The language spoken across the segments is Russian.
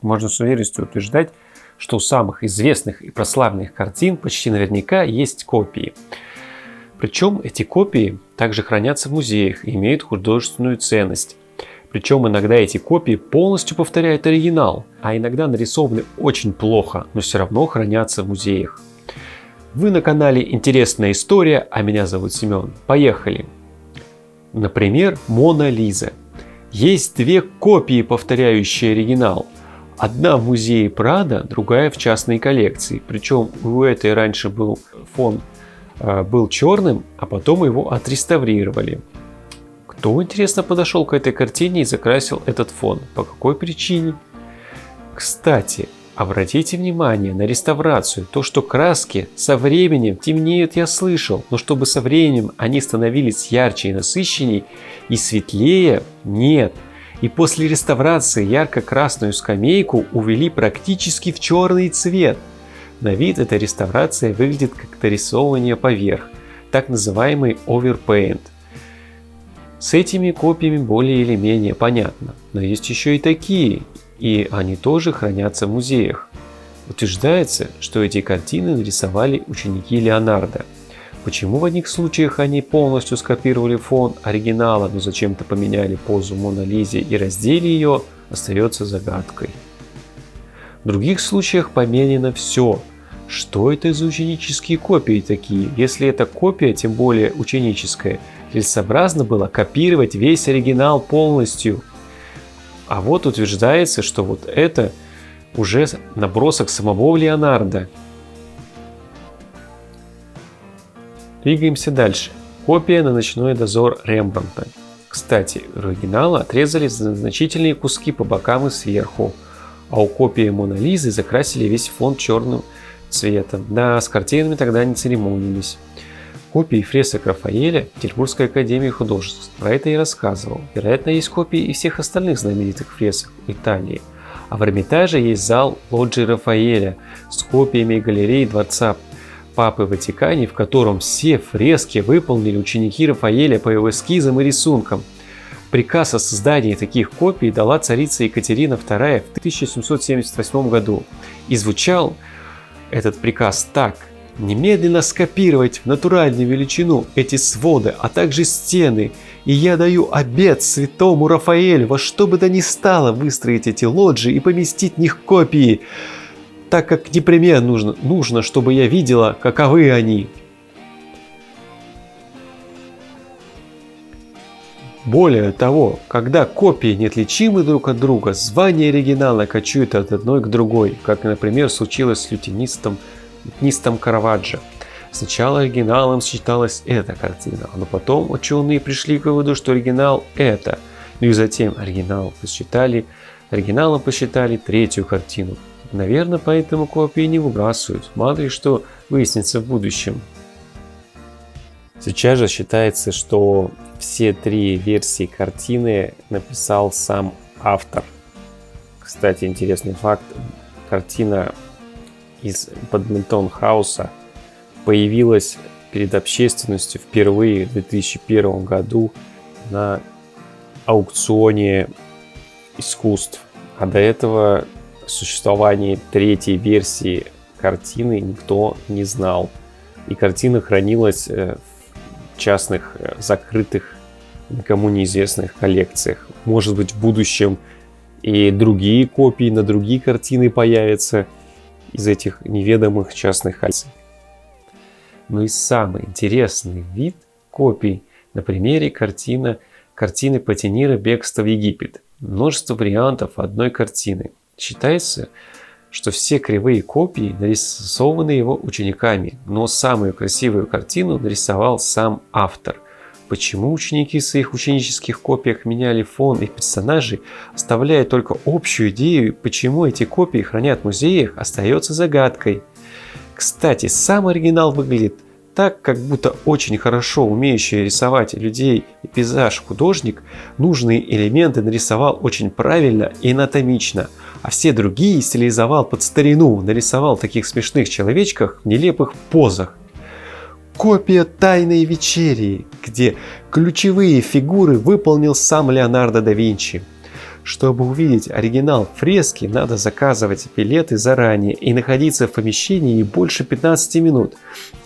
можно с уверенностью утверждать, что у самых известных и прославленных картин почти наверняка есть копии. Причем эти копии также хранятся в музеях и имеют художественную ценность. Причем иногда эти копии полностью повторяют оригинал, а иногда нарисованы очень плохо, но все равно хранятся в музеях. Вы на канале «Интересная история», а меня зовут Семен. Поехали! Например, Мона Лиза. Есть две копии, повторяющие оригинал. Одна в музее Прадо, другая в частной коллекции. Причем у этой раньше был фон был черным, а потом его отреставрировали. Кто, интересно, подошел к этой картине и закрасил этот фон? По какой причине? Кстати, обратите внимание на реставрацию. То, что краски со временем темнеют, я слышал, но чтобы со временем они становились ярче и насыщенней и светлее, нет. И после реставрации ярко-красную скамейку увели практически в черный цвет. На вид эта реставрация выглядит как дорисовывание поверх, так называемый overpaint. С этими копиями более или менее понятно, но есть еще и такие, и они тоже хранятся в музеях. Утверждается, что эти картины нарисовали ученики Леонардо. Почему в одних случаях они полностью скопировали фон оригинала, но зачем-то поменяли позу Моны Лизе и раздели ее, остается загадкой. В других случаях поменено все. Что это за ученические копии такие? Если это копия, тем более ученическая, целесообразно было копировать весь оригинал полностью. А вот утверждается, что вот это уже набросок самого Леонардо. Двигаемся дальше. Копия на «Ночной дозор» Рембрандта. Кстати, у оригинала отрезали значительные куски по бокам и сверху, а у копии Моны Лизы закрасили весь фон черным цветом. Да, с картинами тогда не церемонились. Копии фресок Рафаэля в Петербургской академии художеств. Про это я рассказывал. Вероятно, есть копии и всех остальных знаменитых фресок в Италии. А в Эрмитаже есть зал лоджии Рафаэля с копиями галереи дворца Папы в Ватикане, в котором все фрески выполнили ученики Рафаэля по его эскизам и рисункам. Приказ о создании таких копий дала царица Екатерина II в 1778 году. И звучал этот приказ так: немедленно скопировать в натуральную величину эти своды, а также стены, и я даю обет святому Рафаэлю во что бы то ни стало выстроить эти лоджии и поместить в них копии, так как непременно нужно, чтобы я видела, каковы они. Более того, когда копии неотличимы друг от друга, звание оригинала кочует от одной к другой, как, например, случилось с лютнистом Караваджо. Сначала оригиналом считалась эта картина, но потом ученые пришли к выводу, что оригинал это. Ну и затем оригиналом посчитали третью картину. Наверное, поэтому копии не выбрасывают. Мало ли что выяснится в будущем. Сейчас же считается, что все три версии картины написал сам автор. Кстати, интересный факт. Картина из Бадминтон-хауса появилась перед общественностью впервые в 2001 году на аукционе искусств. А до этого о существовании третьей версии картины никто не знал. И картина хранилась в частных, закрытых, никому неизвестных коллекциях. Может быть, в будущем и другие копии на другие картины появятся из этих неведомых частных коллекций. Но и самый интересный вид копий на примере картины Патинира «Бегство в Египет». Множество вариантов одной картины. Считается, что все кривые копии нарисованы его учениками, но самую красивую картину нарисовал сам автор. Почему ученики в своих ученических копиях меняли фон и персонажей, оставляя только общую идею, почему эти копии хранят в музеях, остается загадкой. Кстати, сам оригинал выглядит так, как будто очень хорошо умеющий рисовать людей и пейзаж художник нужные элементы нарисовал очень правильно и анатомично, а все другие стилизовал под старину, нарисовал таких смешных человечках в нелепых позах. Копия «Тайной вечери», где ключевые фигуры выполнил сам Леонардо да Винчи. Чтобы увидеть оригинал фрески, надо заказывать билеты заранее и находиться в помещении не больше 15 минут.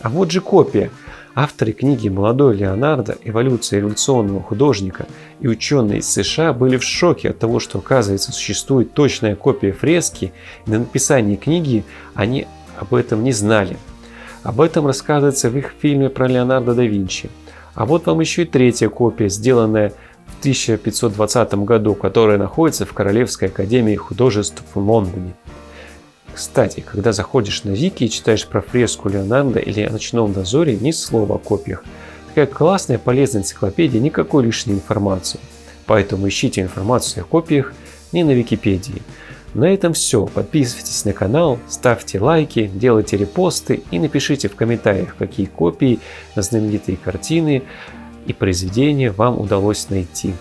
А вот же копия. Авторы книги «Молодой Леонардо. Эволюция революционного художника» и ученые из США были в шоке от того, что, оказывается, существует точная копия фрески, и на написании книги они об этом не знали. Об этом рассказывается в их фильме про Леонардо да Винчи. А вот вам еще и третья копия, сделанная в 1520 году, которая находится в Королевской академии художеств в Лондоне. Кстати, когда заходишь на Вики и читаешь про фреску Леонардо или о ночном дозоре, ни слова о копиях. Такая классная, полезная энциклопедия, никакой лишней информации. Поэтому ищите информацию о копиях не на Википедии. На этом все. Подписывайтесь на канал, ставьте лайки, делайте репосты и напишите в комментариях, какие копии на знаменитые картины и произведения вам удалось найти.